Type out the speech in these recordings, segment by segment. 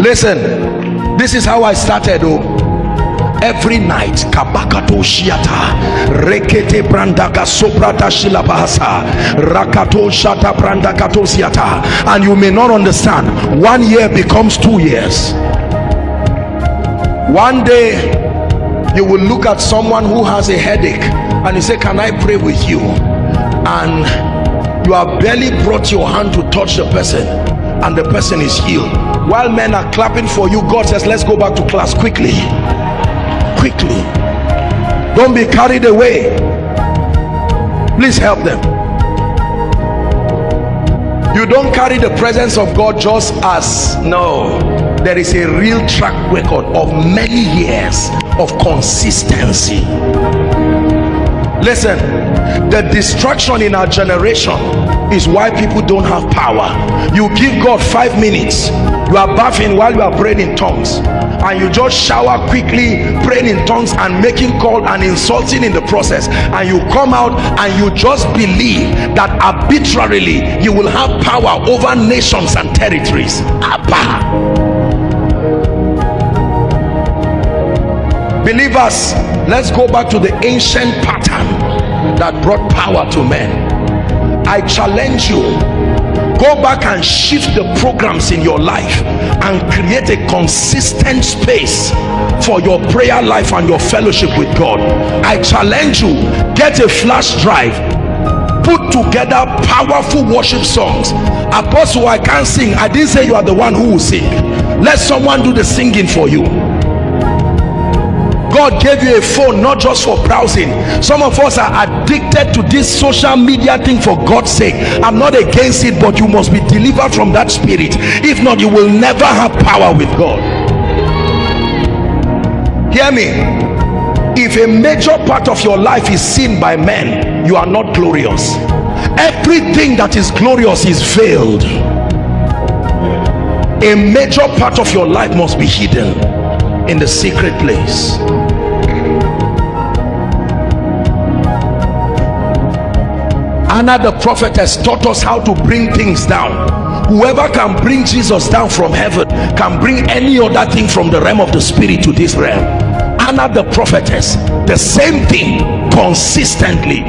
Listen, this is how I started. Every night, kabakato shiata rekete brandaka sobrata shilabahasa rakato shata brandakato siata. And you may not understand, 1 year becomes 2 years. One day you will look at someone who has a headache and you say, can I pray with you? And you have barely brought your hand to touch the person and the person is healed. While men are clapping for you, God says, let's go back to class quickly. Quickly. Don't be carried away. Please help them. You don't carry the presence of God just as, no, there is a real track record of many years of consistency. Listen, the distraction in our generation is why people don't have power. You give God 5 minutes, you are bathing while you are praying in tongues, and you just shower quickly, praying in tongues and making call and insulting in the process, and you come out and you just believe that arbitrarily you will have power over nations and territories. Abba. Believers, let's go back to the ancient pattern that brought power to men. I challenge you, go back and shift the programs in your life and create a consistent space for your prayer life and your fellowship with God. I challenge you, get a flash drive, put together powerful worship songs. Apostle, I can't sing. I didn't say you are the one who will sing. Let someone do the singing for you. God gave you a phone not just for browsing. Some of us are addicted to this social media thing for God's sake. I'm not against it, but you must be delivered from that spirit. If not, you will never have power with God. Hear me. If a major part of your life is seen by men, you are not glorious. Everything that is glorious is veiled. A major part of your life must be hidden in the secret place. Anna the prophetess taught us how to bring things down. Whoever can bring Jesus down from heaven can bring any other thing from the realm of the spirit to this realm. Anna the prophetess, the same thing consistently.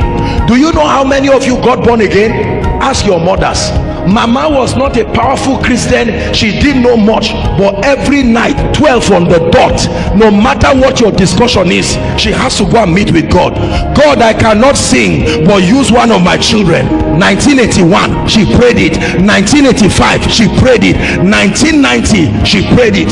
Do you know how many of you got born again? Ask your mothers. Mama was not a powerful Christian, she didn't know much, but every night 12 on the dot, no matter what your discussion is, she has to go and meet with God. God, I cannot sing, but use one of my children. 1981 she prayed it, 1985 she prayed it, 1990 she prayed it.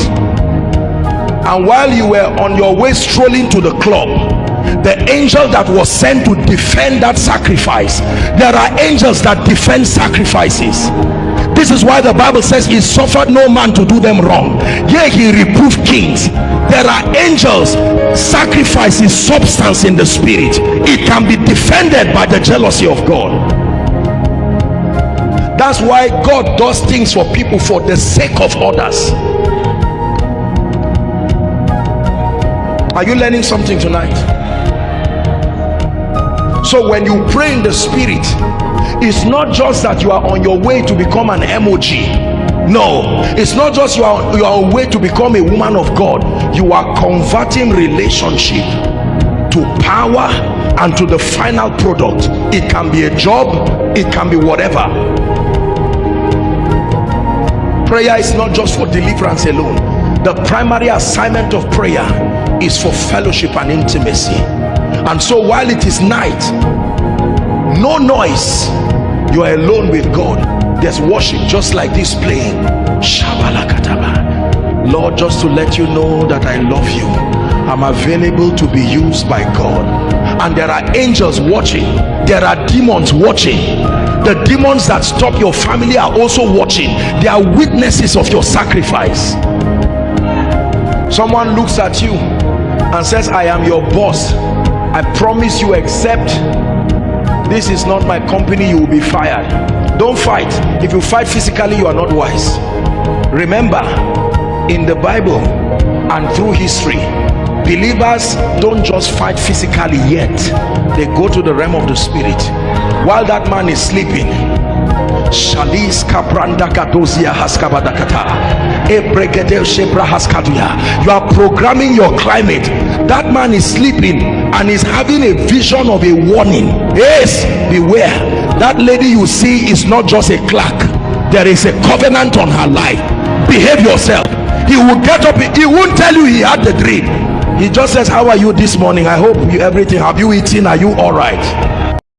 And while you were on your way strolling to the club, the angel that was sent to defend that sacrifice, there are angels that defend sacrifices. This is why the Bible says he suffered no man to do them wrong, yea, he reproved kings. There are angels. Sacrifice is substance in the spirit. It can be defended by the jealousy of God. That's why God does things for people for the sake of others. Are you learning something tonight? So when you pray in the spirit, it's not just that you are on your way to become an emoji. No, it's not just you are on your way to become a woman of God. You are converting relationship to power and to the final product. It can be a job, it can be whatever. Prayer is not just for deliverance alone. The primary assignment of prayer is for fellowship and intimacy. And so while it is night, no noise, you are alone with God. There's worship just like this playing. Lord, just to let you know that I love you, I'm available to be used by God. And there are angels watching, there are demons watching. The demons that stop your family are also watching. They are witnesses of your sacrifice. Someone looks at you and says, I am your boss, I promise you, except this is not my company, you will be fired. Don't fight. If you fight physically, you are not wise. Remember, in the Bible and through history, believers don't just fight physically yet. They go to the realm of the spirit. While that man is sleeping, Shalis kabranda kadozia haskabadakata. Ebregede shebra haskaduya. You are programming your climate. That man is sleeping and is having a vision of a warning. Yes, beware. That lady you see is not just a clerk. There is a covenant on her life. Behave yourself. He will get up. He won't tell you he had the dream. He just says, how are you this morning? I hope you everything. Have you eaten? Are you all right?